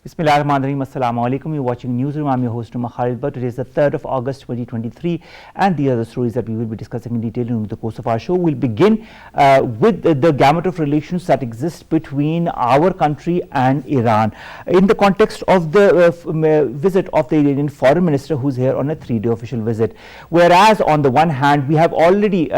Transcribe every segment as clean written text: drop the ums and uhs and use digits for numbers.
Bismillahirrahmanirrahim. Assalamu alaikum. You're watching Newsroom. I'm your host, Omar. Today is the 3rd of August 2023, and the other stories that we will be discussing in detail in the course of our show. We'll begin with the gamut of relations that exist between our country and Iran in the context of the visit of the Iranian foreign minister, who's here on a 3-day official visit. Whereas on the one hand, we have already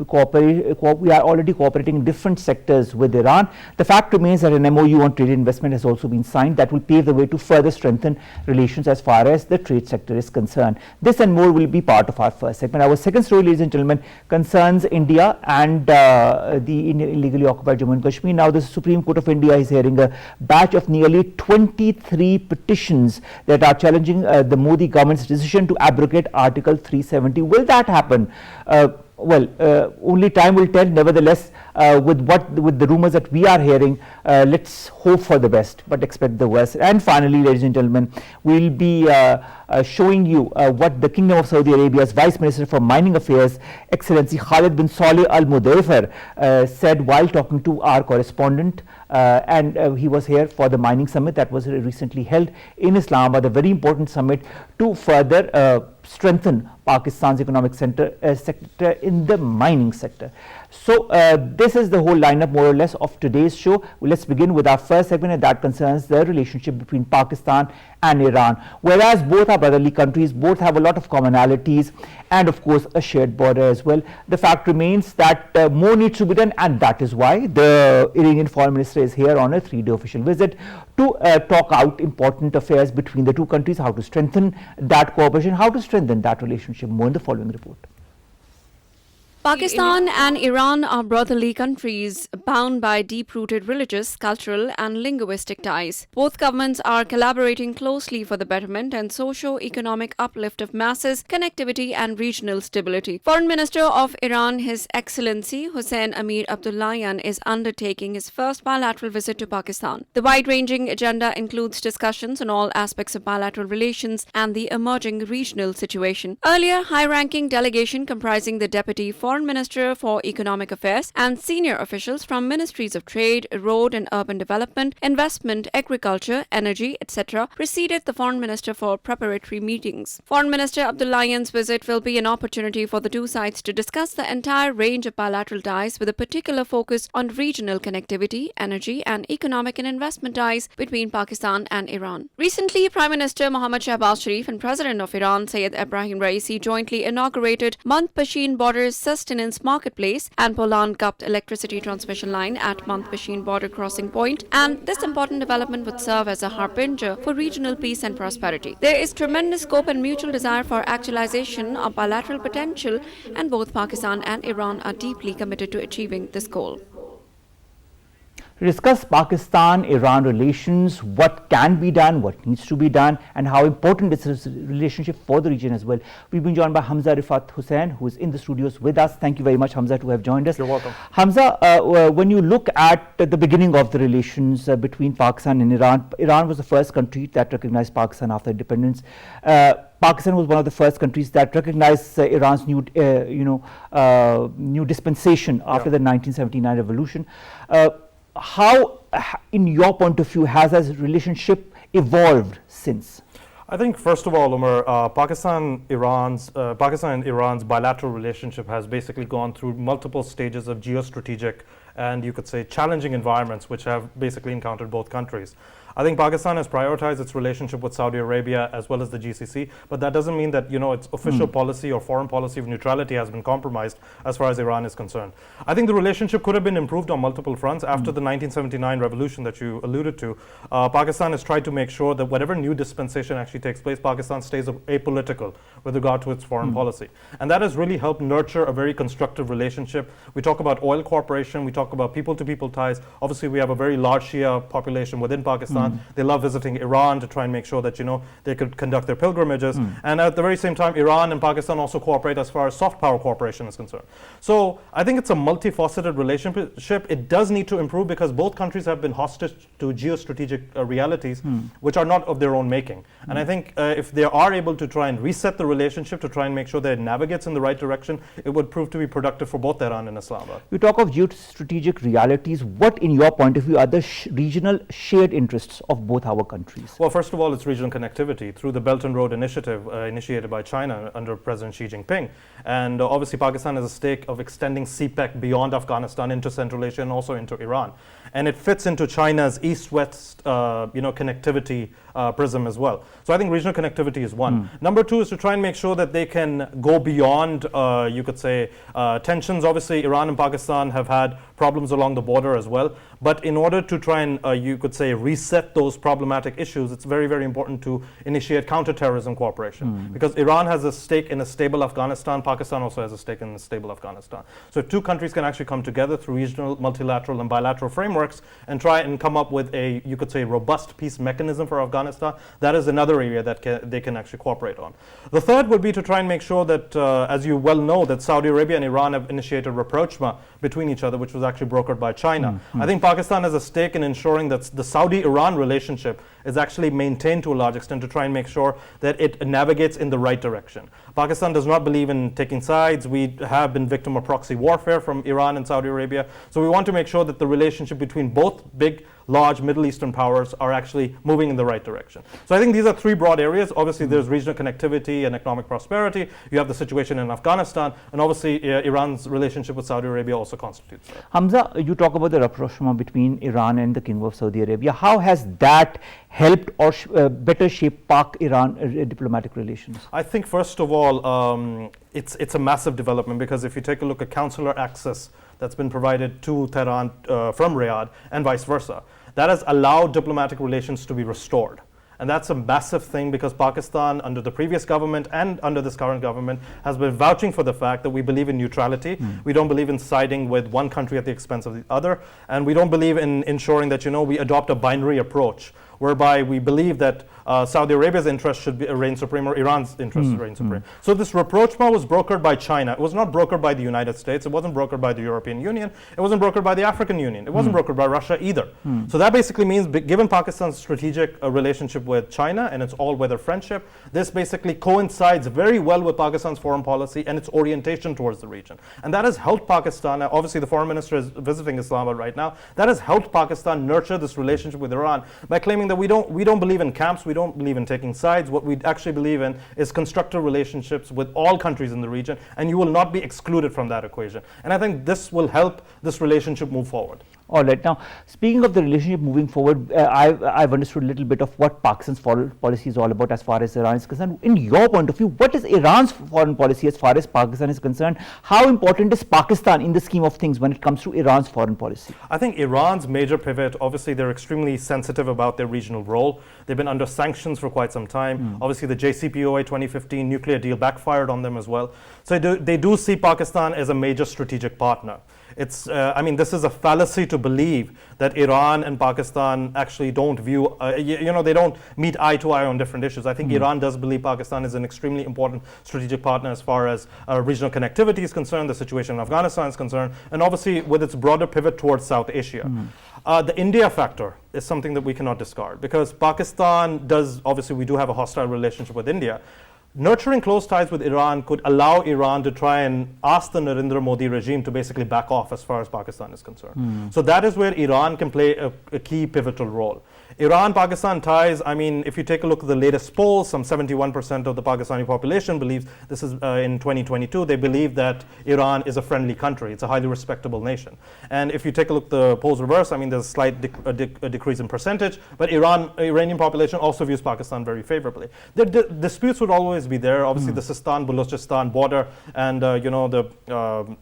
cooperating in different sectors with Iran. The fact remains that an MOU on trade investment has also been signed that will pave the way to further strengthen relations as far as the trade sector is concerned. This and more will be part of our first segment. Our second story, ladies and gentlemen, concerns India and the illegally occupied Jammu and Kashmir. Now the Supreme Court of India is hearing a batch of nearly 23 petitions that are challenging the Modi government's decision to abrogate Article 370. Will that happen? Only time will tell. Nevertheless, with the rumors that we are hearing, let's hope for the best but expect the worst. And finally, ladies and gentlemen, we'll be showing you what the Kingdom of Saudi Arabia's Vice Minister for Mining Affairs, Excellency Khalid bin Saleh Al Mudayfer, said while talking to our correspondent, and he was here for the mining summit that was recently held in Islamabad, a very important summit to further strengthen Pakistan's economic sector in the mining sector. So this is the whole lineup more or less of today's show. Let's begin with our first segment, and that concerns the relationship between Pakistan and Iran. Whereas both are brotherly countries, both have a lot of commonalities and of course a shared border as well, the fact remains that more needs to be done, and that is why the Iranian foreign minister is here on a 3-day official visit to talk out important affairs between the two countries, how to strengthen that cooperation, how to strengthen that relationship. More in the following report. Pakistan and Iran are brotherly countries bound by deep-rooted religious, cultural and linguistic ties. Both governments are collaborating closely for the betterment and socio-economic uplift of masses, connectivity and regional stability. Foreign Minister of Iran, His Excellency Hussain Amir-Abdollahian, is undertaking his first bilateral visit to Pakistan. The wide-ranging agenda includes discussions on all aspects of bilateral relations and the emerging regional situation. Earlier, high-ranking delegation comprising the Deputy Foreign Minister for Economic Affairs and senior officials from Ministries of Trade, Road and Urban Development, Investment, Agriculture, Energy, etc. preceded the Foreign Minister for preparatory meetings. Foreign Minister Abdollahian's visit will be an opportunity for the two sides to discuss the entire range of bilateral ties with a particular focus on regional connectivity, energy and economic and investment ties between Pakistan and Iran. Recently, Prime Minister Mohammad Shahbaz Sharif and President of Iran Sayyid Ibrahim Raisi jointly inaugurated Mand-Pashin Border Sustenance Marketplace and Poland-Gupt electricity transmission line at Mand-Pashin border crossing point, and this important development would serve as a harbinger for regional peace and prosperity. There is tremendous scope and mutual desire for actualization of bilateral potential, and both Pakistan and Iran are deeply committed to achieving this goal. To discuss Pakistan-Iran relations, what can be done, what needs to be done, and how important this is relationship for the region as well. We've been joined by Hamzah Rifaat Hussain, who is in the studios with us. Thank you very much, Hamzah, to have joined us. You're welcome. Hamzah, when you look at the beginning of the relations between Pakistan and Iran, Iran was the first country that recognized Pakistan after independence. Pakistan was one of the first countries that recognized Iran's new dispensation after the 1979 revolution. How, in your point of view, has this relationship evolved since? I think, first of all, Omar, Pakistan and Iran's bilateral relationship has basically gone through multiple stages of geostrategic and, you could say, challenging environments which have basically encountered both countries. I think Pakistan has prioritized its relationship with Saudi Arabia as well as the GCC, but that doesn't mean that, its official policy or foreign policy of neutrality has been compromised as far as Iran is concerned. I think the relationship could have been improved on multiple fronts. After the 1979 revolution that you alluded to, Pakistan has tried to make sure that whatever new dispensation actually takes place, Pakistan stays apolitical with regard to its foreign policy. And that has really helped nurture a very constructive relationship. We talk about oil cooperation, we talk about people-to-people ties. Obviously, we have a very large Shia population within Pakistan. They love visiting Iran to try and make sure that, they could conduct their pilgrimages. And at the very same time, Iran and Pakistan also cooperate as far as soft power cooperation is concerned. So I think it's a multifaceted relationship. It does need to improve because both countries have been hostage to geostrategic realities which are not of their own making. And I think if they are able to try and reset the relationship, to try and make sure that it navigates in the right direction, it would prove to be productive for both Iran and Islamabad. You talk of geostrategic geostrategic realities, what in your point of view are the regional shared interests of both our countries? Well, first of all, it's regional connectivity through the Belt and Road Initiative initiated by China under President Xi Jinping. And obviously Pakistan has a stake of extending CPEC beyond Afghanistan into Central Asia and also into Iran. And it fits into China's east-west connectivity prism as well. So I think regional connectivity is one. Number two is to try and make sure that they can go beyond, you could say, tensions. Obviously, Iran and Pakistan have had problems along the border as well. But in order to try and, you could say, reset those problematic issues, it's very, very important to initiate counterterrorism cooperation. Because Iran has a stake in a stable Afghanistan, Pakistan also has a stake in a stable Afghanistan. So if two countries can actually come together through regional, multilateral, and bilateral frameworks and try and come up with a, you could say, robust peace mechanism for Afghanistan, that is another area that they can actually cooperate on. The third would be to try and make sure that, as you well know, that Saudi Arabia and Iran have initiated rapprochement between each other, which was actually brokered by China. I think Pakistan has a stake in ensuring that the Saudi-Iran relationship is actually maintained to a large extent to try and make sure that it navigates in the right direction. Pakistan does not believe in taking sides. We have been victim of proxy warfare from Iran and Saudi Arabia. So we want to make sure that the relationship between both big, large Middle Eastern powers are actually moving in the right direction. So I think these are three broad areas. Obviously, there's regional connectivity and economic prosperity. You have the situation in Afghanistan, and obviously Iran's relationship with Saudi Arabia also constitutes that. Hamzah, you talk about the rapprochement between Iran and the Kingdom of Saudi Arabia. How has that helped or better shape Pak-Iran diplomatic relations? I think, first of all, it's a massive development, because if you take a look at consular access that's been provided to Tehran from Riyadh and vice versa, that has allowed diplomatic relations to be restored. And that's a massive thing, because Pakistan, under the previous government and under this current government, has been vouching for the fact that we believe in neutrality. We don't believe in siding with one country at the expense of the other. And we don't believe in ensuring that, we adopt a binary approach, whereby we believe that Saudi Arabia's interest should reign supreme, or Iran's interest reign supreme. So this rapprochement was brokered by China. It was not brokered by the United States. It wasn't brokered by the European Union. It wasn't brokered by the African Union. It wasn't brokered by Russia either. So that basically means, given Pakistan's strategic relationship with China and its all-weather friendship, this basically coincides very well with Pakistan's foreign policy and its orientation towards the region. And that has helped Pakistan. Obviously, the foreign minister is visiting Islamabad right now. That has helped Pakistan nurture this relationship with Iran by claiming that we don't believe in camps. We don't believe in taking sides. What we actually believe in is constructive relationships with all countries in the region, and you will not be excluded from that equation. And I think this will help this relationship move forward. All right. Now, speaking of the relationship moving forward, I've understood a little bit of what Pakistan's foreign policy is all about as far as Iran is concerned. In your point of view, what is Iran's foreign policy as far as Pakistan is concerned? How important is Pakistan in the scheme of things when it comes to Iran's foreign policy? I think Iran's major pivot, obviously they're extremely sensitive about their regional role. They've been under sanctions for quite some time. Obviously the JCPOA 2015 nuclear deal backfired on them as well. So they do see Pakistan as a major strategic partner. It's, this is a fallacy to believe that Iran and Pakistan actually don't view, they don't meet eye to eye on different issues. I think Iran does believe Pakistan is an extremely important strategic partner as far as regional connectivity is concerned, the situation in Afghanistan is concerned, and obviously with its broader pivot towards South Asia. The India factor is something that we cannot discard, because Pakistan does, obviously we do have a hostile relationship with India. Nurturing close ties with Iran could allow Iran to try and ask the Narendra Modi regime to basically back off as far as Pakistan is concerned. So that is where Iran can play a key pivotal role. Iran-Pakistan ties, if you take a look at the latest polls, some 71% of the Pakistani population believes, this is in 2022, they believe that Iran is a friendly country. It's a highly respectable nation. And if you take a look at the polls reverse, there's a slight decrease in percentage, but Iranian population also views Pakistan very favorably. The disputes would always be there. Obviously, the Sistan-Balochistan border and,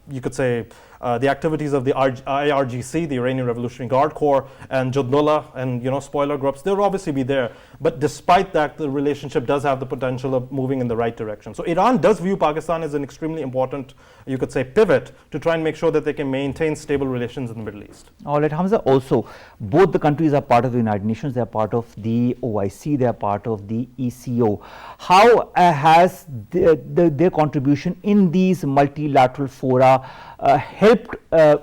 you could say, the activities of the IRGC, the Iranian Revolutionary Guard Corps, and Jadnullah, and spoiler groups, they'll obviously be there. But despite that, the relationship does have the potential of moving in the right direction. So Iran does view Pakistan as an extremely important, you could say, pivot to try and make sure that they can maintain stable relations in the Middle East. All right, Hamzah, also, both the countries are part of the United Nations, they are part of the OIC, they are part of the ECO. How has their contribution in these multilateral fora helped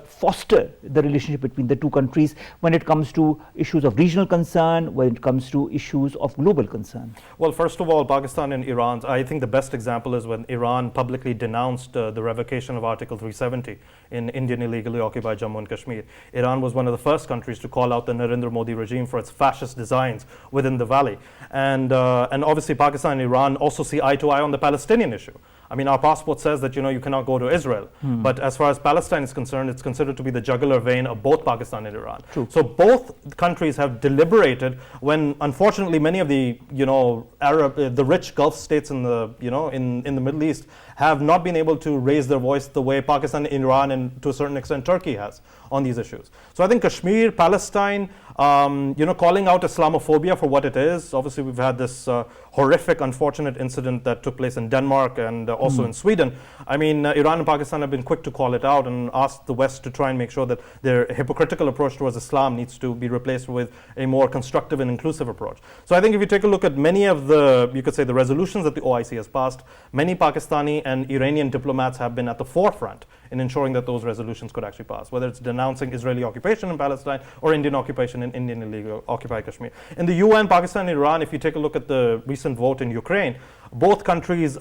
foster the relationship between the two countries when it comes to issues of regional concern, when it comes to issues of global concern? Well, first of all, Pakistan and Iran, I think the best example is when Iran publicly denounced the revocation of Article 370 in Indian illegally occupied Jammu and Kashmir. Iran was one of the first countries to call out the Narendra Modi regime for its fascist designs within the valley. And obviously Pakistan and Iran also see eye to eye on the Palestinian issue. I mean, our passport says that, you cannot go to Israel. But as far as Palestine is concerned, it's considered to be the jugular vein of both Pakistan and Iran. True. So both countries have deliberated when, unfortunately, many of the, the rich Gulf states in the, in the Middle East have not been able to raise their voice the way Pakistan, Iran, and to a certain extent Turkey has on these issues. So I think Kashmir, Palestine, calling out Islamophobia for what it is. Obviously, we've had this horrific, unfortunate incident that took place in Denmark and also in Sweden. I mean, Iran and Pakistan have been quick to call it out and ask the West to try and make sure that their hypocritical approach towards Islam needs to be replaced with a more constructive and inclusive approach. So I think if you take a look at many of the, you could say, the resolutions that the OIC has passed, many Pakistani and Iranian diplomats have been at the forefront in ensuring that those resolutions could actually pass, whether it's denouncing Israeli occupation in Palestine or Indian occupation in Indian illegal occupied Kashmir. In the UN, Pakistan and Iran, if you take a look at the recent vote in Ukraine, both countries,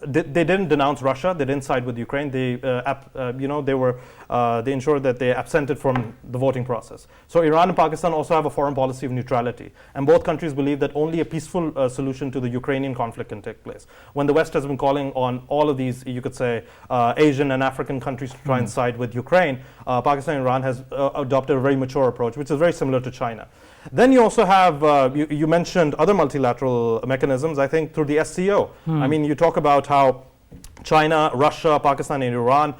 they didn't denounce Russia. They didn't side with Ukraine. They, they ensured that they absented from the voting process. So Iran and Pakistan also have a foreign policy of neutrality, and both countries believe that only a peaceful solution to the Ukrainian conflict can take place. When the West has been calling on all of these, you could say, Asian and African countries to try and side with Ukraine, Pakistan and Iran has adopted a very mature approach, which is very similar to China. Then you also have, you mentioned other multilateral mechanisms, I think through the SCO. I mean, you talk about how China, Russia, Pakistan, and Iran,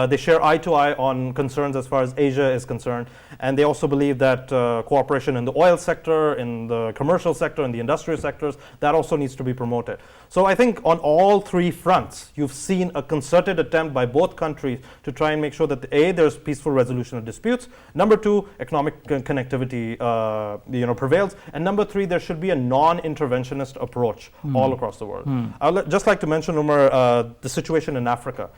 they share eye to eye on concerns as far as Asia is concerned. And they also believe that cooperation in the oil sector, in the commercial sector, in the industrial sectors, that also needs to be promoted. So I think on all three fronts, you've seen a concerted attempt by both countries to try and make sure that A, there's peaceful resolution of disputes. Number two, economic connectivity prevails. And number three, there should be a non-interventionist approach all across the world. I would just like to mention, Omar, the situation in Africa.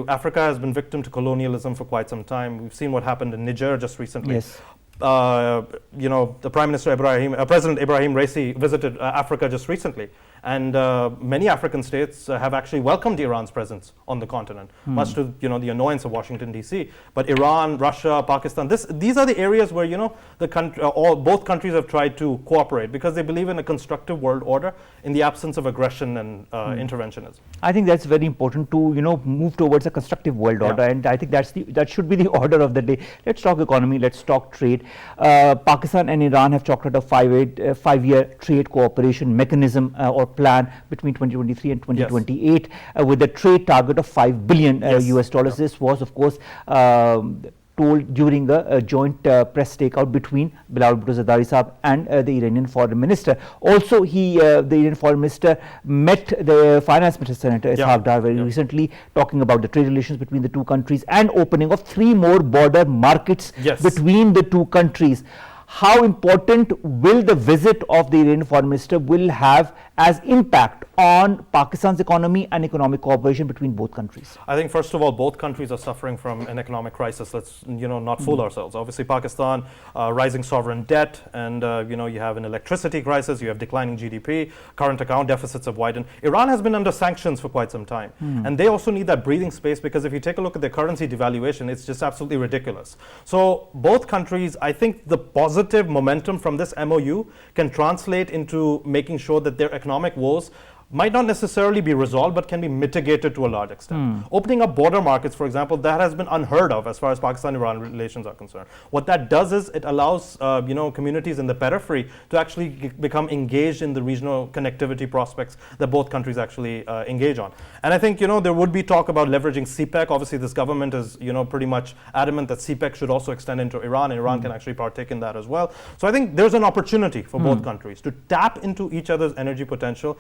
Africa has been victim to colonialism for quite some time. We've seen what happened in Niger just recently. Yes. The Prime Minister President Ibrahim Raisi visited Africa just recently. And many African states have actually welcomed Iran's presence on the continent, much to the annoyance of Washington, D.C. But Iran, Russia, Pakistan, these are the areas where both countries have tried to cooperate because they believe in a constructive world order in the absence of aggression and interventionism. I think that's very important to move towards a constructive world order, and I think that should be the order of the day. Let's talk economy. Let's talk trade. Pakistan and Iran have chalked out a 5-year trade cooperation mechanism or plan between 2023 and 2028 with a trade target of $5 billion US dollars. This was, of course, told during a joint press stakeout between Bilal Bhutto Zardari Saab and the Iranian foreign minister. Also, the Iranian foreign minister met the finance minister, Senator Ishaq Dar, very recently, talking about the trade relations between the two countries and opening of 3 more border markets between the two countries. How important will the visit of the Iranian foreign minister will have as impact on Pakistan's economy and economic cooperation between both countries? I think first of all, both countries are suffering from an economic crisis. Let's not fool ourselves. Obviously, Pakistan, rising sovereign debt, and you have an electricity crisis, you have declining GDP, current account deficits have widened. Iran has been under sanctions for quite some time, and they also need that breathing space because if you take a look at their currency devaluation, it's just absolutely ridiculous. So both countries, I think the positive momentum from this MOU can translate into making sure that their economic woes might not necessarily be resolved, but can be mitigated to a large extent. Opening up border markets, for example, that has been unheard of as far as Pakistan-Iran relations are concerned. What that does is it allows communities in the periphery to actually become engaged in the regional connectivity prospects that both countries actually engage on. And I think there would be talk about leveraging CPEC. Obviously, this government is pretty much adamant that CPEC should also extend into Iran, and Iran can actually partake in that as well. So I think there's an opportunity for both countries to tap into each other's energy potential.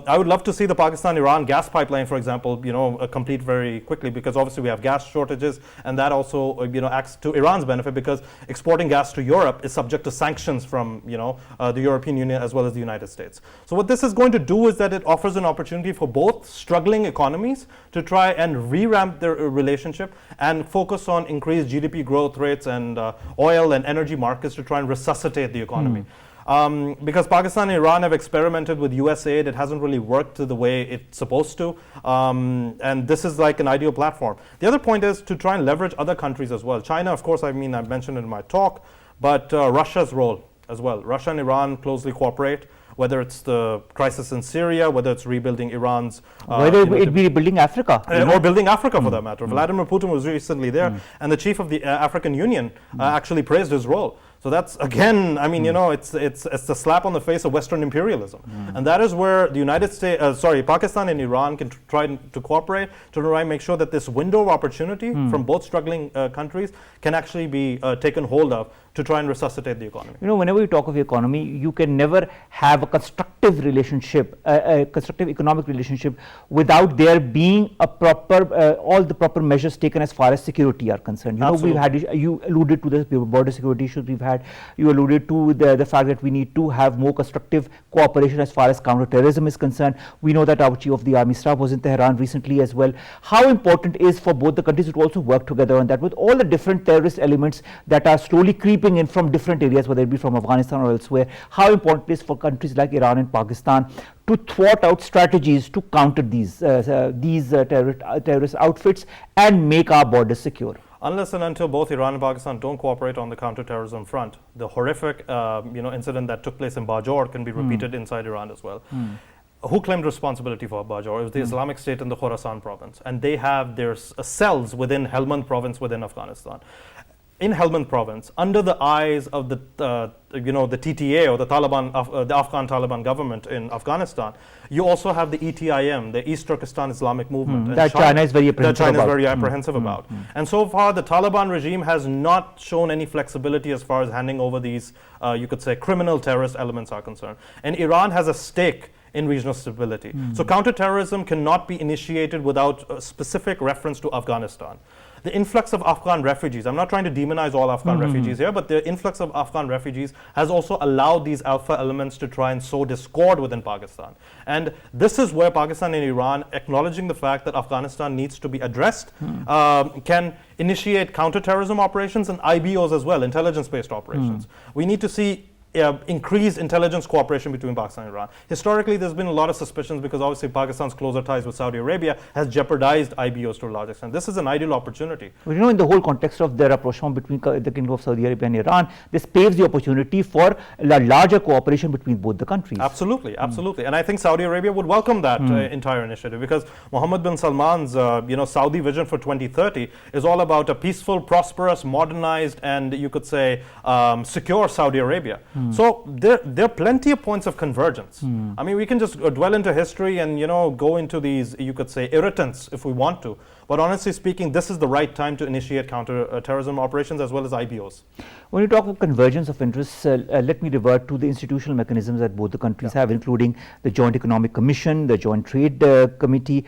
I would love to see the Pakistan-Iran gas pipeline, for example, complete very quickly, because obviously we have gas shortages, and that also, acts to Iran's benefit, because exporting gas to Europe is subject to sanctions from, the European Union as well as the United States. So what this is going to do is that it offers an opportunity for both struggling economies to try and re-ramp their relationship and focus on increased GDP growth rates and oil and energy markets to try and resuscitate the economy. Because Pakistan and Iran have experimented with US aid, it hasn't really worked the way it's supposed to, and this is like an ideal platform. The other point is to try and leverage other countries as well. China, of course, I mentioned it in my talk, but Russia's role as well. Russia and Iran closely cooperate, whether it's the crisis in Syria, whether it's rebuilding Iran's... whether it be rebuilding Africa. Or building Africa for that matter. Vladimir Putin was recently there, and the chief of the African Union actually praised his role. So that's, again, it's a slap on the face of Western imperialism. And that is where the Pakistan and Iran can try to cooperate to try and make sure that this window of opportunity from both struggling countries can actually be taken hold of to try and resuscitate the economy. Whenever you talk of economy, you can never have a constructive relationship, a constructive economic relationship, without there being a proper, all the proper measures taken as far as security are concerned. You alluded to the border security issues we've had. You alluded to the fact that we need to have more constructive cooperation as far as counterterrorism is concerned. We know that our Chief of the Army Staff was in Tehran recently as well. How important is for both the countries to also work together on that, with all the different terrorist elements that are slowly creeping in from different areas, whether it be from Afghanistan or elsewhere? How important it is for countries like Iran and Pakistan to thwart out strategies to counter these terrorist outfits and make our borders secure? Unless and until both Iran and Pakistan don't cooperate on the counterterrorism front, the horrific incident that took place in Bajor can be repeated inside Iran as well. Who claimed responsibility for Bajor? It was the Islamic State in the Khorasan province, and they have their cells within Helmand province within Afghanistan. In Helmand province, under the eyes of the TTA or the Taliban, the Afghan Taliban government in Afghanistan, you also have the ETIM, the East Turkestan Islamic Movement. That China is very apprehensive about. And so far, the Taliban regime has not shown any flexibility as far as handing over these, you could say, criminal terrorist elements are concerned. And Iran has a stake in regional stability. So counterterrorism cannot be initiated without a specific reference to Afghanistan. The influx of Afghan refugees, I'm not trying to demonize all Afghan refugees here, but the influx of Afghan refugees has also allowed these alpha elements to try and sow discord within Pakistan. And this is where Pakistan and Iran, acknowledging the fact that Afghanistan needs to be addressed, can initiate counterterrorism operations and IBOs as well, intelligence-based operations. We need to see increased intelligence cooperation between Pakistan and Iran. Historically, there's been a lot of suspicions because obviously Pakistan's closer ties with Saudi Arabia has jeopardized IBOs to a large extent. This is an ideal opportunity. Well, in the whole context of the rapprochement between the Kingdom of Saudi Arabia and Iran, this paves the opportunity for a larger cooperation between both the countries. Absolutely, absolutely. And I think Saudi Arabia would welcome that entire initiative, because Mohammed bin Salman's Saudi vision for 2030 is all about a peaceful, prosperous, modernized, and you could say secure Saudi Arabia. So there are plenty of points of convergence. I mean, we can just dwell into history and go into these, you could say, irritants if we want to. But honestly speaking, this is the right time to initiate counter-terrorism operations as well as IBOs. When you talk of convergence of interests, let me revert to the institutional mechanisms that both the countries have, including the Joint Economic Commission, the Joint Trade Committee.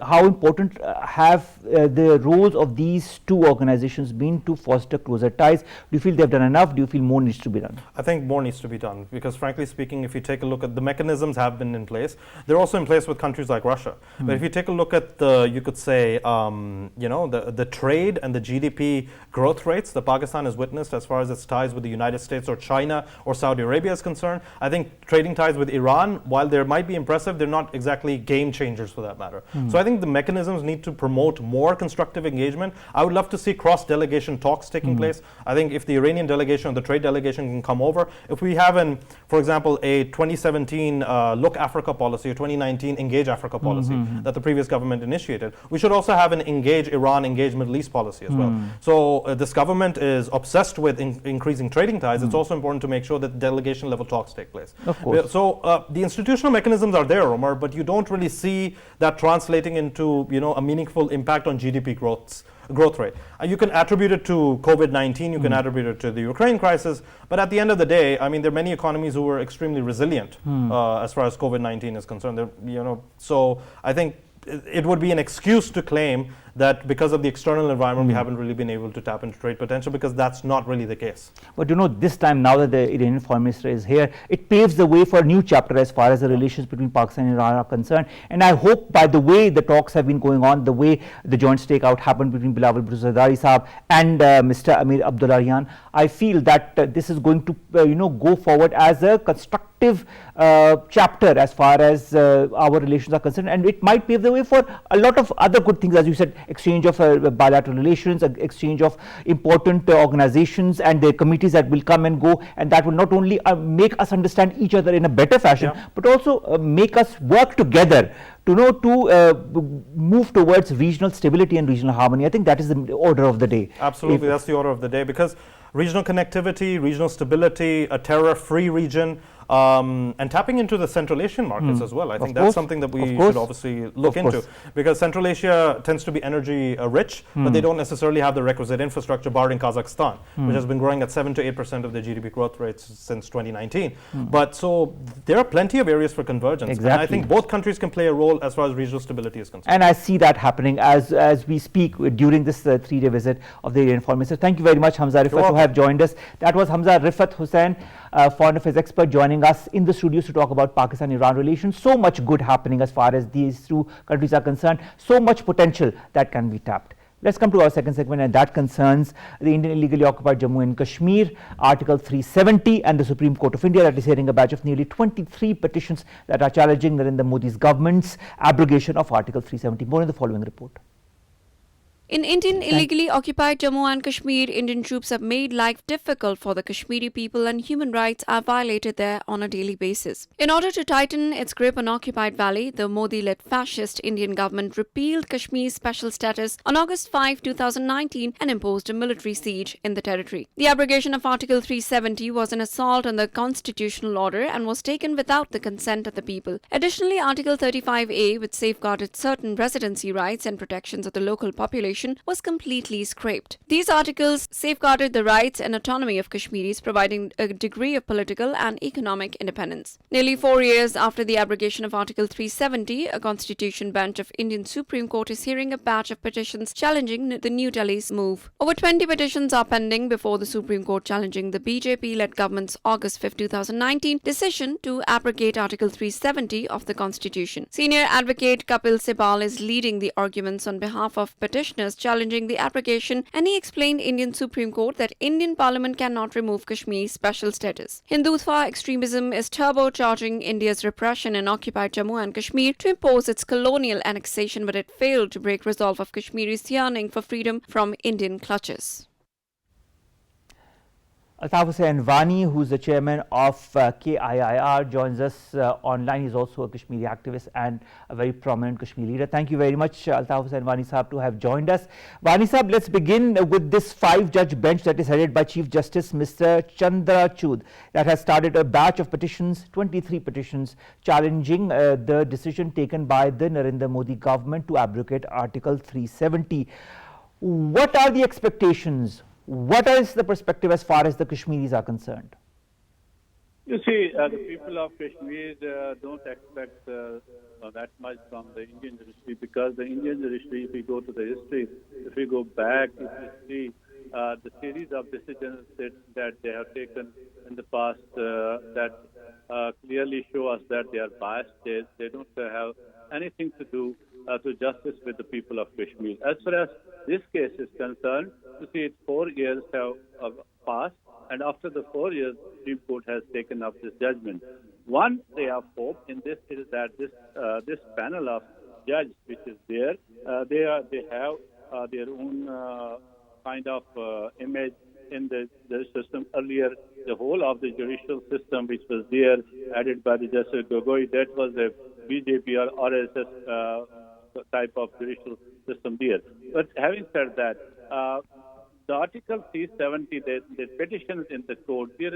How important have the roles of these two organizations been to foster closer ties? Do you feel they've done enough? Do you feel more needs to be done? I think more needs to be done, because frankly speaking, if you take a look at the mechanisms have been in place. They're also in place with countries like Russia. But if you take a look at the, you could say, the trade and the GDP growth rates that Pakistan has witnessed as far as its ties with the United States or China or Saudi Arabia is concerned, I think trading ties with Iran, while they might be impressive, they're not exactly game changers for that matter. So I think the mechanisms need to promote more constructive engagement. I would love to see cross-delegation talks taking place. I think if the Iranian delegation or the trade delegation can come over, if we have, for example, a 2017 Look Africa policy or 2019 Engage Africa policy that the previous government initiated, we should also have an Engage Iran, Engage Middle East policy as well. So this government is obsessed with increasing trading ties. It's also important to make sure that delegation level talks take place. Of course. So the institutional mechanisms are there, Omar, but you don't really see that translating into a meaningful impact on GDP growth growth rate. You can attribute it to COVID-19, you can attribute it to the Ukraine crisis, but at the end of the day, I mean, there are many economies who were extremely resilient as far as COVID-19 is concerned. So I think it would be an excuse to claim that because of the external environment, we haven't really been able to tap into trade potential, because that's not really the case. But this time, now that the Iranian Foreign Minister is here, it paves the way for a new chapter as far as the relations between Pakistan and Iran are concerned. And I hope, by the way the talks have been going on, the way the joint stakeout happened between Bilawal Bhutto Zardari Saab and Mr. Amir-Abdollahian, I feel that this is going to go forward as a constructive chapter as far as our relations are concerned, and it might pave the way for a lot of other good things, as you said, exchange of bilateral relations, exchange of important organizations and their committees that will come and go, and that will not only make us understand each other in a better fashion, but also make us work together to move towards regional stability and regional harmony. I think that is the order of the day. Absolutely, that's the order of the day, because regional connectivity, regional stability, a terror-free region, and tapping into the Central Asian markets as well. I think that's something that we should obviously look into, because Central Asia tends to be energy rich, but they don't necessarily have the requisite infrastructure, barring Kazakhstan, which has been growing at 7 to 8% of the GDP growth rates since 2019. But so there are plenty of areas for convergence. Exactly. And I think both countries can play a role as far as regional stability is concerned. And I see that happening as we speak during this 3-day visit of the Iranian Foreign Minister. Thank you very much, Hamzah Rifaat, who have joined us. That was Hamzah Rifaat Hussain, foreign affairs expert, joining us in the studios to talk about Pakistan-Iran relations. So much good happening as far as these two countries are concerned. So much potential that can be tapped. Let's come to our second segment, and that concerns the Indian illegally occupied Jammu and Kashmir, Article 370, and the Supreme Court of India, that is hearing a batch of nearly 23 petitions that are challenging Narendra Modi's government's abrogation of Article 370. More in the following report. In Indian illegally occupied Jammu and Kashmir, Indian troops have made life difficult for the Kashmiri people, and human rights are violated there on a daily basis. In order to tighten its grip on occupied valley, the Modi-led fascist Indian government repealed Kashmir's special status on August 5, 2019 and imposed a military siege in the territory. The abrogation of Article 370 was an assault on the constitutional order and was taken without the consent of the people. Additionally, Article 35A, which safeguarded certain residency rights and protections of the local population, was completely scrapped. These articles safeguarded the rights and autonomy of Kashmiris, providing a degree of political and economic independence. Nearly 4 years after the abrogation of Article 370, a constitution bench of Indian Supreme Court is hearing a batch of petitions challenging the New Delhi's move. Over 20 petitions are pending before the Supreme Court, challenging the BJP-led government's August 5, 2019 decision to abrogate Article 370 of the Constitution. Senior advocate Kapil Sibal is leading the arguments on behalf of petitioners challenging the abrogation, and he explained Indian Supreme Court that Indian Parliament cannot remove Kashmir's special status. Hindutva extremism is turbocharging India's repression in occupied Jammu and Kashmir to impose its colonial annexation, but it failed to break resolve of Kashmiris yearning for freedom from Indian clutches. Altaf and Wani, who is the chairman of KIIR, joins us online. He is also a Kashmiri activist and a very prominent Kashmiri leader. Thank you very much, Altaf and Wani Saab, to have joined us. Wani Saab, let's begin with this 5-judge bench that is headed by Chief Justice Mr. Chandrachud, that has started a batch of petitions, 23 petitions, challenging the decision taken by the Narendra Modi government to abrogate Article 370. What are the expectations? What is the perspective as far as the Kashmiris are concerned? You see, the people of Kashmir don't expect that much from the Indian judiciary, because the Indian judiciary, if we go to the history, if we go back, if we see the series of decisions that they have taken in the past that clearly show us that they are biased. They don't have anything to do to justice with the people of Kashmir. As far as this case is concerned, you see, 4 years have passed, and after the 4 years, the Supreme Court has taken up this judgment. One ray of hope in this is that this panel of judges, which is there, they have their own kind of image in the system. Earlier, the whole of the judicial system, which was there, added by the Justice Gogoi, that was a BJP or RSS type of judicial system there. But having said that, the Article 370, the petitions in the court, there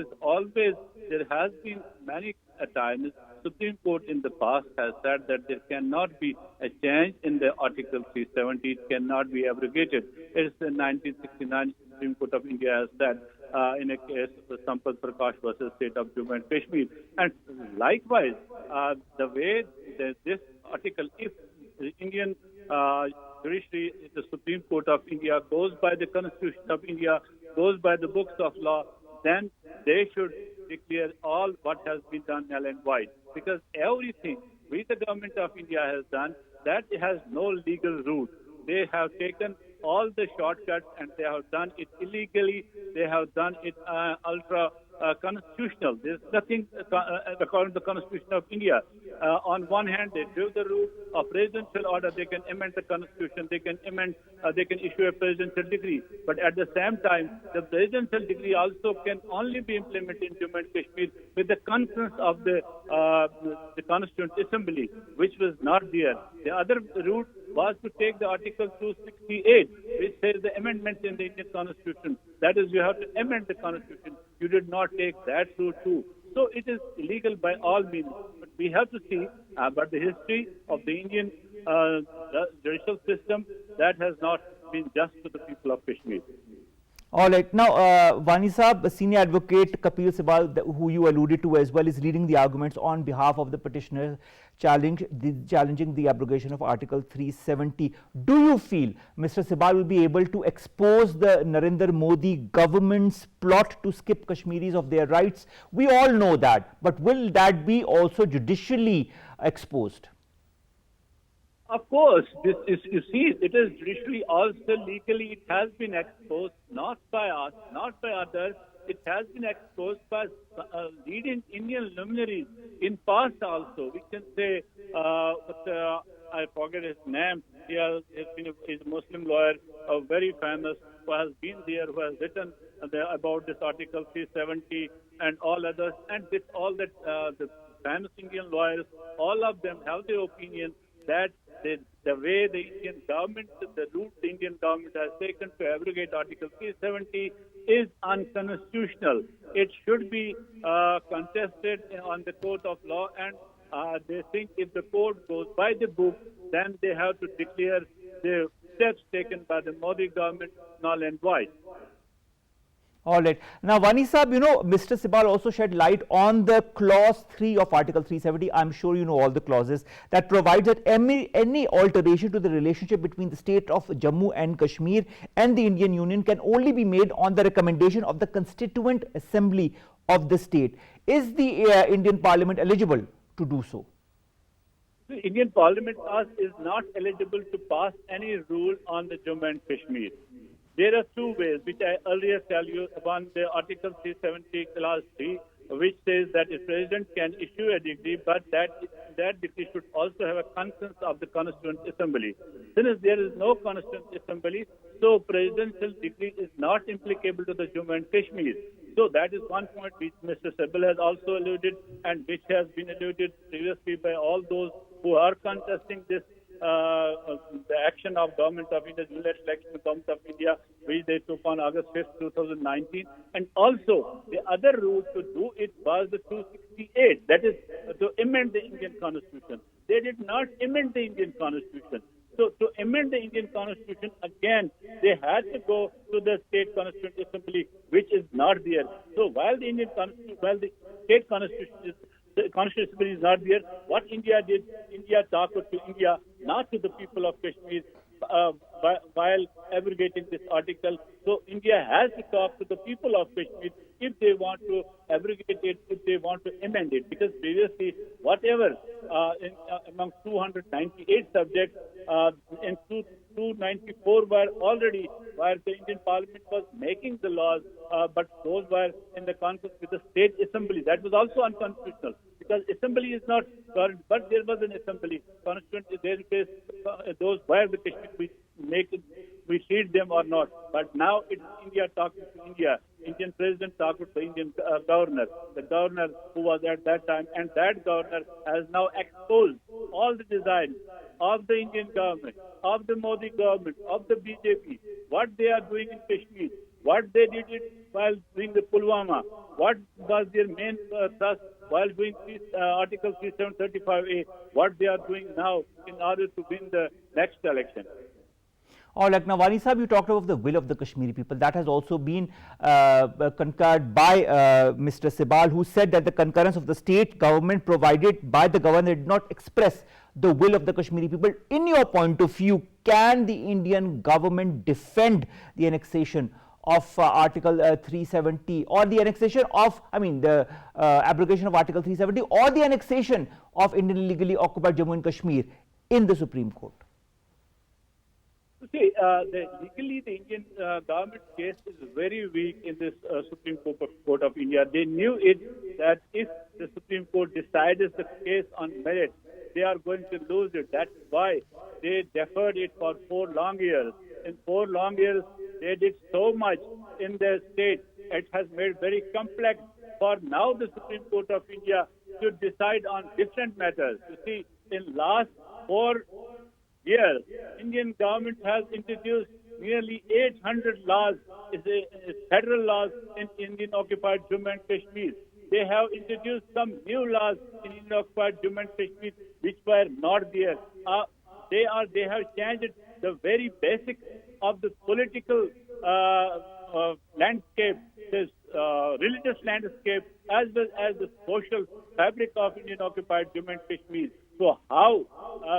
has been many times, Supreme Court in the past has said that there cannot be a change in the Article 370, it cannot be abrogated. It's the 1969 Supreme Court of India has said in a case of Sampath Prakash versus State of Jammu and Kashmir. And likewise, the way this article, if the Indian judiciary, the Supreme Court of India goes by the Constitution of India, goes by the books of law, then they should declare all what has been done null and void. Because everything which the government of India has done, that has no legal root. They have taken all the shortcuts and they have done it illegally. They have done it ultra constitutional. There's nothing according to the Constitution of India. On one hand, they give the rule of presidential order. They can amend the Constitution. They can amend. They can issue a presidential decree. But at the same time, the presidential decree also can only be implemented in Jammu and Kashmir with the consent of the Constituent Assembly, which was not there. The other route was to take the Article 268, which says the amendments in the Indian Constitution. That is, you have to amend the Constitution. You did not take that route too. So it is illegal by all means. But we have to see about the history of the Indian judicial system that has not been just to the people of Kashmir. All right. Now, Wani Saab, senior advocate Kapil Sibal, who you alluded to as well, is leading the arguments on behalf of the petitioner challenging the abrogation of Article 370. Do you feel Mr. Sibal will be able to expose the Narendra Modi government's plot to skip Kashmiris of their rights? We all know that, but will that be also judicially exposed? Of course, this is, you see, it is judicially also legally, it has been exposed, not by us, not by others. It has been exposed by leading Indian luminaries in past also. We can say, I forget his name. He's a Muslim lawyer, very famous, who has been there, who has written about this Article 370 and all others. And this all that the famous Indian lawyers, all of them have their opinion that the way the Indian government, the route the Indian government has taken to abrogate Article 370 is unconstitutional. It should be contested on the court of law, and they think if the court goes by the book, then they have to declare the steps taken by the Modi government null and void. All right. Now, Wani Saab, you know, Mr. Sibal also shed light on the clause 3 of Article 370. I'm sure you know all the clauses that provides that any alteration to the relationship between the state of Jammu and Kashmir and the Indian Union can only be made on the recommendation of the Constituent Assembly of the state. Is the Indian Parliament eligible to do so? The Indian Parliament is not eligible to pass any rule on the Jammu and Kashmir. There are two ways, which I earlier tell you. One, the Article 370, Clause 3, which says that the President can issue a decree, but that decree should also have a consent of the Constituent Assembly. Since there is no Constituent Assembly, so presidential decree is not applicable to the Jammu and Kashmir. So that is one point which Mr. Sibal has also alluded, and which has been alluded previously by all those who are contesting this the action of Government of India, United Election Government of India, which they took on August 5th, 2019. And also, the other route to do it was the 268, that is to amend the Indian Constitution. They did not amend the Indian Constitution. So to amend the Indian Constitution, again, they had to go to the State Constituent Assembly, which is not there. So while the State Constitution is the Constitution is not there. What India did, India talked to India, not to the people of Kashmir, while abrogating this article. So India has to talk to the people of Kashmir if they want to abrogate it, if they want to amend it. Because previously, whatever among 298 subjects, in 294 were already where the Indian Parliament was making the laws, but those were in the conflict with the State Assembly. That was also unconstitutional because Assembly is not current, but there was an Assembly. Constituent is there in case those where the Kashmir we treat them or not. But now it's India talking to India. Indian President talked to the Indian governor, the governor who was at that time, and that governor has now exposed all the designs of the Indian government, of the Modi government, of the BJP, what they are doing in Kashmir, what they did it while doing the Pulwama, what was their main thrust while doing Article 3735A, what they are doing now in order to win the next election. All right, now Wani Sahib, you talked about the will of the Kashmiri people. That has also been concurred by Mr. Sibal, who said that the concurrence of the state government provided by the governor did not express the will of the Kashmiri people. In your point of view, can the Indian government defend the annexation of Article 370 or the annexation of, the abrogation of Article 370 or the annexation of Indian illegally occupied Jammu and Kashmir in the Supreme Court? See, legally the Indian government case is very weak in this Supreme Court of India. They knew it that if the Supreme Court decides the case on merit, they are going to lose it. That's why they deferred it for 4 long years. In 4 long years, they did so much in their state. It has made very complex for now the Supreme Court of India to decide on different matters. You see, in last 4 years, Indian government has introduced nearly 800 laws, federal laws in Indian occupied Jammu and Kashmir. They have introduced some new laws in Indian occupied Jammu and Kashmir which were not there. They have changed the very basics of the political landscape, this religious landscape, as well as the social fabric of Indian occupied Jammu and Kashmir. So how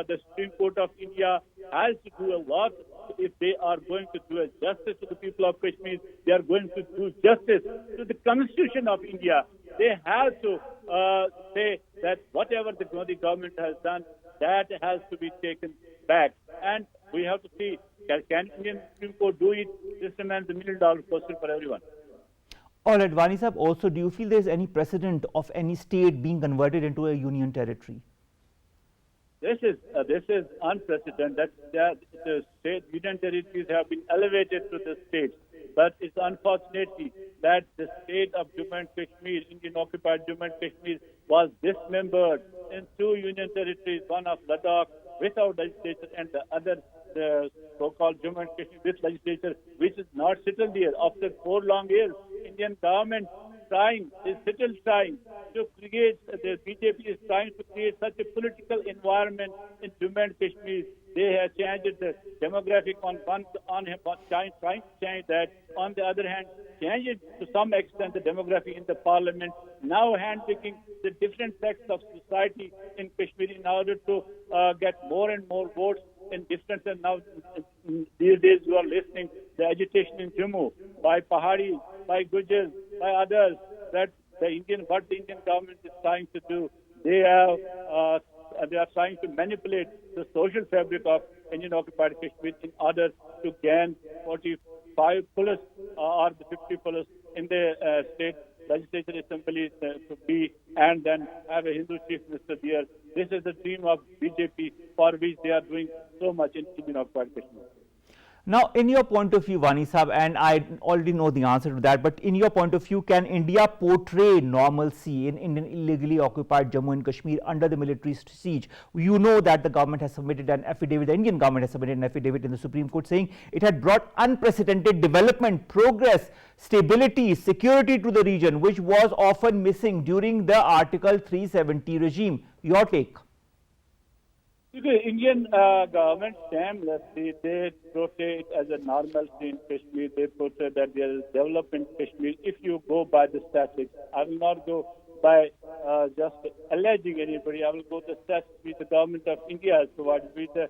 the Supreme Court of India has to do a lot if they are going to do a justice to the people of Kashmir, they are going to do justice to the Constitution of India. They have to say that whatever the Modi government has done, that has to be taken back. And we have to see, can Indian Supreme Court do it? This remains the $1 million question for everyone. All right, Wani Sahib, also, do you feel there is any precedent of any state being converted into a union territory? This is unprecedented. That the state union territories have been elevated to the states, but it's unfortunately that the state of Jammu and Kashmir, Indian occupied Jammu and Kashmir, was dismembered in 2 union territories, one of Ladakh without legislature and the other, the so-called Jammu and Kashmir with legislature, which is not settled here. After 4 long years, Indian government is still trying to create, the BJP is trying to create such a political environment in Jammu and Kashmir. They have changed the demographic on trying to change that. On the other hand, change it to some extent the demography in the parliament. Now handpicking the different sects of society in Kashmir in order to get more and more votes in different. And now these days you are listening the agitation in Jammu by Pahadis, by Gujars, by others, that what the Indian government is trying to do. They are trying to manipulate the social fabric of Indian occupied Kashmir in order to gain 45 plus or the 50 plus in the state legislature assembly to be, and then have a Hindu chief minister there. This is the dream of BJP, for which they are doing so much in Indian occupied Kashmir. Now, in your point of view, Wani Sahib, and I already know the answer to that, but in your point of view, can India portray normalcy in Indian illegally occupied Jammu and Kashmir under the military siege? You know that the government has submitted an affidavit, the Indian government has submitted an affidavit in the Supreme Court saying it had brought unprecedented development, progress, stability, security to the region, which was often missing during the Article 370 regime. Your take? The Indian government shamelessly, they portray it as a normalcy in Kashmir. They portray that there is development in Kashmir. If you go by the statistics, I will not go by just alleging anybody. I will go the statistics which the government of India has provided, which the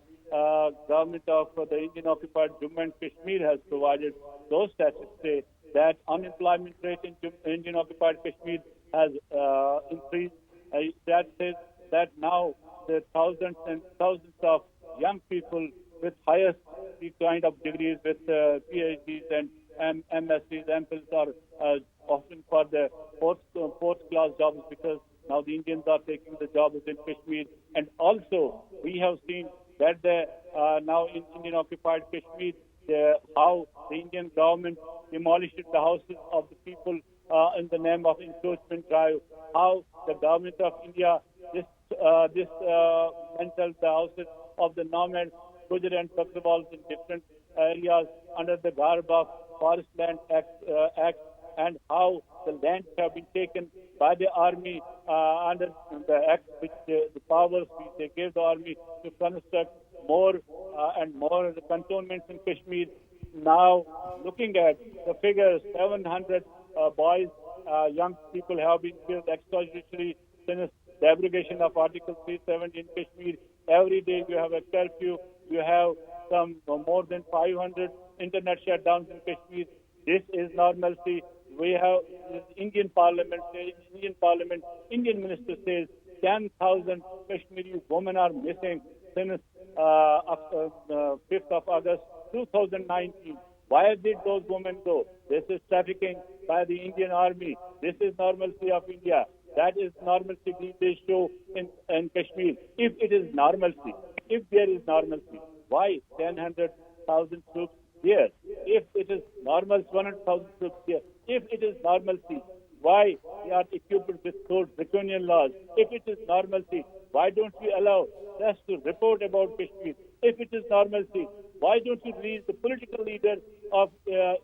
government of the Indian occupied Jammu and Kashmir has provided. Those statistics say that unemployment rate in Indian occupied Kashmir has increased. That says that now the thousands and thousands of young people with highest kind of degrees, with PhDs and MScs, MPhils are often for the fourth class jobs, because now the Indians are taking the jobs in Kashmir. And also we have seen that now in Indian occupied Kashmir, how the Indian government demolished the houses of the people in the name of encroachment drive, how the government of India dismantled the houses of the nomads, Gujar and Bakrwals in different areas under the garb of Forest Land Act, and how the lands have been taken by the army under the act, which the powers which they gave the army to construct more and more cantonments in Kashmir. Now, looking at the figures, 700 boys, young people have been killed extrajudicially since the abrogation of Article 370 in Kashmir. Every day you have a curfew, you have some more than 500 internet shutdowns in Kashmir. This is normalcy. We have Indian Parliament, Indian Minister says 10,000 Kashmiri women are missing since 5th of August 2019. Why did those women go? This is trafficking by the Indian army. This is normalcy of India. That is normalcy they show in Kashmir. If it is normalcy, if there is normalcy, why 10,000 troops here? If it is normal, 100,000 troops here. If it is normalcy, why we are equipped with so draconian laws? If it is normalcy, why don't we allow us to report about Kashmir? If it is normalcy, why don't you release the political leaders of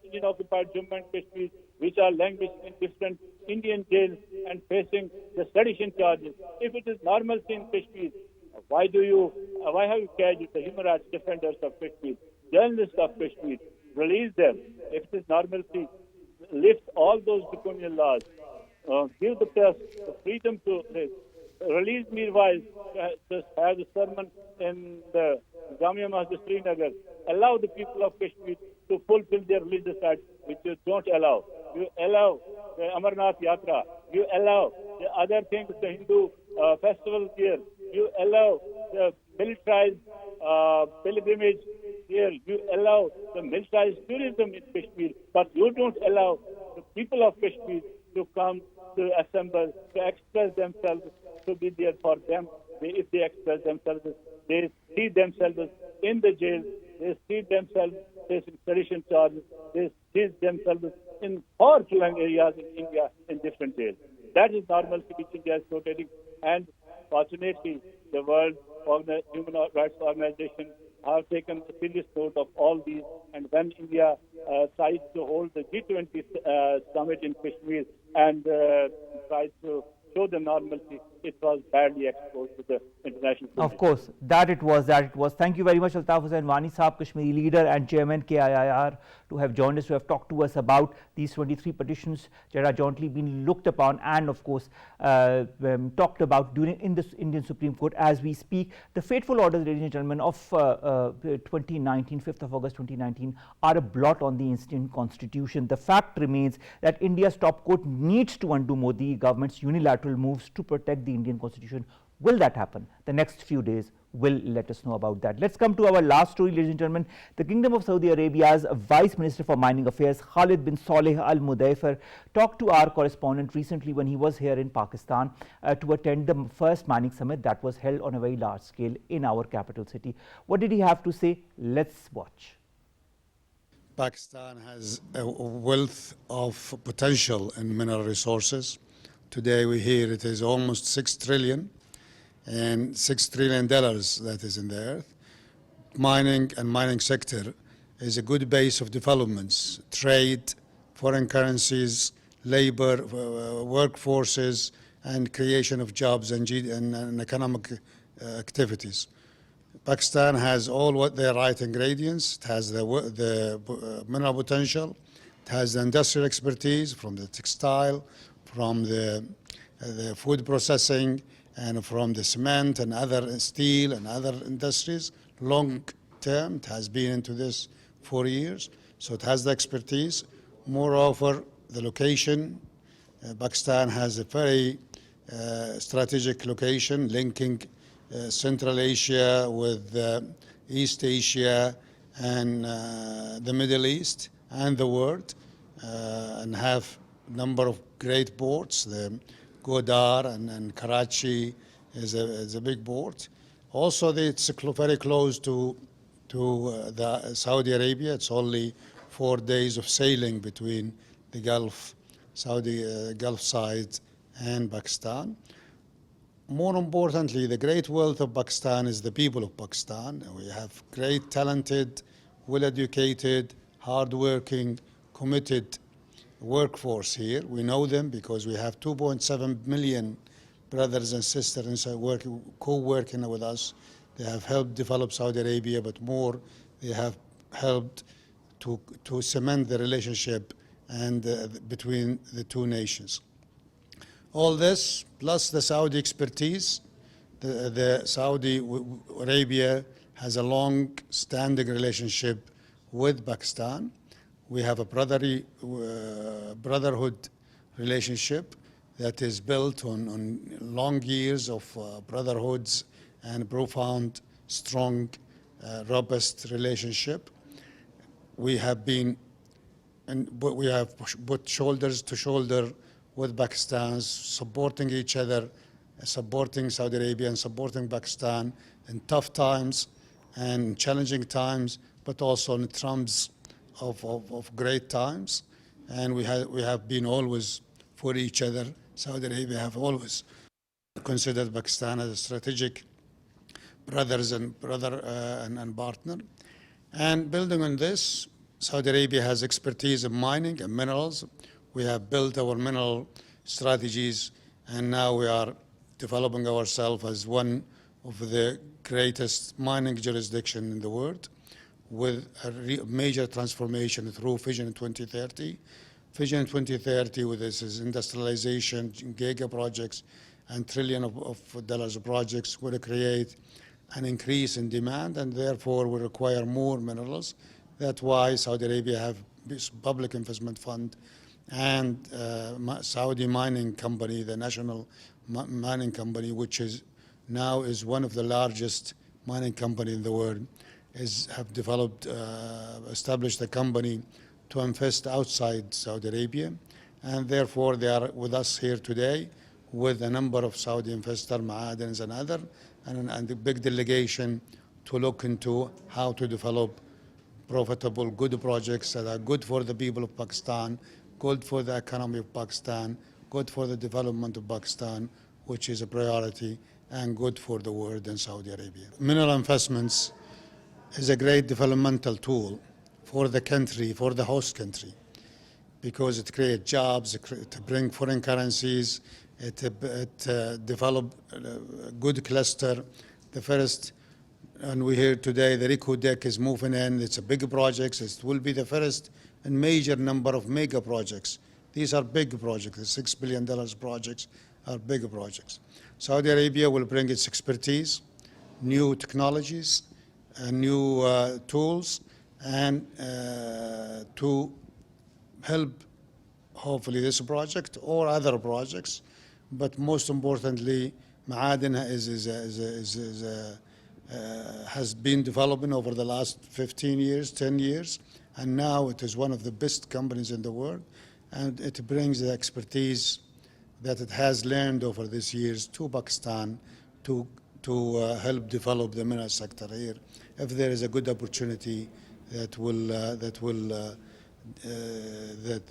Indian-occupied Jammu and Kashmir, which are languishing in different Indian jails and facing the sedition charges? If it is normalcy in Kashmir, why have you caged the human rights defenders of Kashmir, journalists of Kashmir? Release them. If it is normalcy, lift all those draconian laws. Give the press the freedom to release Mir Wais, just have a sermon in the Jamia Masjid Srinagar. Allow the people of Kashmir to fulfill their religious rights, which you don't allow. You allow the Amarnath Yatra. You allow the other things, the Hindu festivals here. You allow the militarized pilgrimage here. You allow the militarized tourism in Kashmir, but you don't allow the people of Kashmir to come, to assemble, to express themselves, to be there for them. If they express themselves, they see themselves in the jail, they see themselves facing sedition charges, they see themselves in far-flung areas in India in different jails. That is normalcy which India is rotating. And fortunately, the World Human Rights Organization have taken a serious note of all these. And when India tried to hold the G20 summit in Kashmir and tried to show the normalcy, it was badly exposed to the international community. Of course, that it was. Thank you very much, Altaf Hussain, Wani Saab, Kashmiri leader and chairman KIIR, to have joined us, to have talked to us about these 23 petitions that are jointly being looked upon and, of course, talked about in the Indian Supreme Court as we speak. The fateful orders, ladies and gentlemen, of 2019, 5th of August 2019, are a blot on the Indian Constitution. The fact remains that India's top court needs to undo Modi government's unilateral moves to protect the Indian Constitution. Will that happen? The next few days will let us know about that. Let's come to our last story, ladies and gentlemen. The Kingdom of Saudi Arabia's Vice Minister for Mining Affairs, Khalid bin Saleh Al Mudayfer, talked to our correspondent recently when he was here in Pakistan to attend the first mining summit that was held on a very large scale in our capital city. What did he have to say? Let's watch. Pakistan has a wealth of potential in mineral resources. Today we hear it is almost 6 trillion and $6 trillion that is in the earth. Mining and mining sector is a good base of developments, trade, foreign currencies, labor, workforces, and creation of jobs and economic activities. Pakistan has all what the right ingredients. It has the mineral potential. It has the industrial expertise from the textile, from the food processing, and from the cement and other steel and other industries. Long term, it has been into this 4 years, so it has the expertise. Moreover, the location, Pakistan has a very strategic location linking Central Asia with East Asia and the Middle East and the world, and have a number of great ports. The Godar and Karachi is a big port. Also, it's very close to the Saudi Arabia. It's only 4 days of sailing between the Gulf, Gulf side and Pakistan. more importantly, the great wealth of Pakistan is the people of Pakistan. We have great, talented, well-educated, hard-working, committed workforce here. We know them because we have 2.7 million brothers and sisters inside co-working with us. They have helped develop Saudi Arabia, but more, they have helped to cement the relationship and between the two nations. All this, plus the Saudi expertise, the Saudi Arabia has a long-standing relationship with Pakistan. We have a brotherhood relationship that is built on long years of brotherhoods and profound, strong, robust relationship. We have put shoulders to shoulder with Pakistan, supporting each other, supporting Saudi Arabia and supporting Pakistan in tough times and challenging times, but also in terms of great times. And we have been always for each other. Saudi Arabia have always considered Pakistan as a strategic brother and partner. And building on this, Saudi Arabia has expertise in mining and minerals. We have built our mineral strategies, and now we are developing ourselves as one of the greatest mining jurisdiction in the world, with a major transformation through Vision 2030. Vision 2030, with this is industrialization, giga projects, and trillion of dollars of projects, will create an increase in demand, and therefore will require more minerals. That's why Saudi Arabia have this public investment fund and Saudi mining company, the national mining company, which is now is one of the largest mining company in the world, have developed, established a company to invest outside Saudi Arabia, and therefore they are with us here today with a number of Saudi investors, Ma'adins and other, and a big delegation to look into how to develop profitable, good projects that are good for the people of Pakistan, good for the economy of Pakistan, good for the development of Pakistan, which is a priority, and good for the world and Saudi Arabia. Mineral investments is a great developmental tool for the country, for the host country, because it creates jobs, it brings foreign currencies, it develop a good cluster. The first, and we hear today the Rico deck is moving in. It's a big project. It will be the first and major number of mega projects. These are big projects. The $6 billion projects are big projects. Saudi Arabia will bring its expertise, new technologies, new tools, and to help hopefully this project or other projects. But most importantly, Ma'adin has been developing over the last 15 years, 10 years, and now it is one of the best companies in the world, and it brings the expertise that it has learned over these years to Pakistan to help develop the mineral sector here. If there is a good opportunity that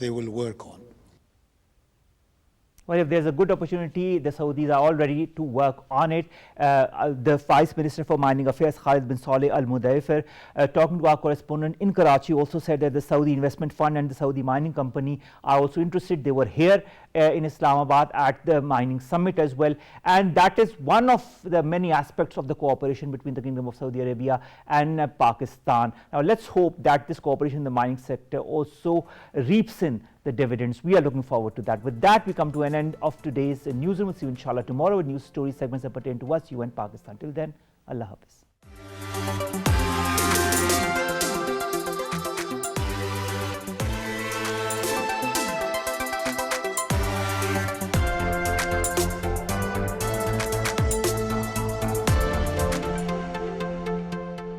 they will work on. Well, if there's a good opportunity, the Saudis are all ready to work on it. The Vice Minister for Mining Affairs, Khalid bin Saleh Al Mudaifir, talking to our correspondent in Karachi, also said that the Saudi Investment Fund and the Saudi Mining Company are also interested. They were here in Islamabad at the mining summit as well, and that is one of the many aspects of the cooperation between the Kingdom of Saudi Arabia and Pakistan. Now let's hope that this cooperation in the mining sector also reaps in the dividends. We are looking forward to that. With that, we come to an end of today's newsroom. We'll see you inshallah tomorrow with news story segments that pertain to us, you and Pakistan. Till then, Allah Hafiz.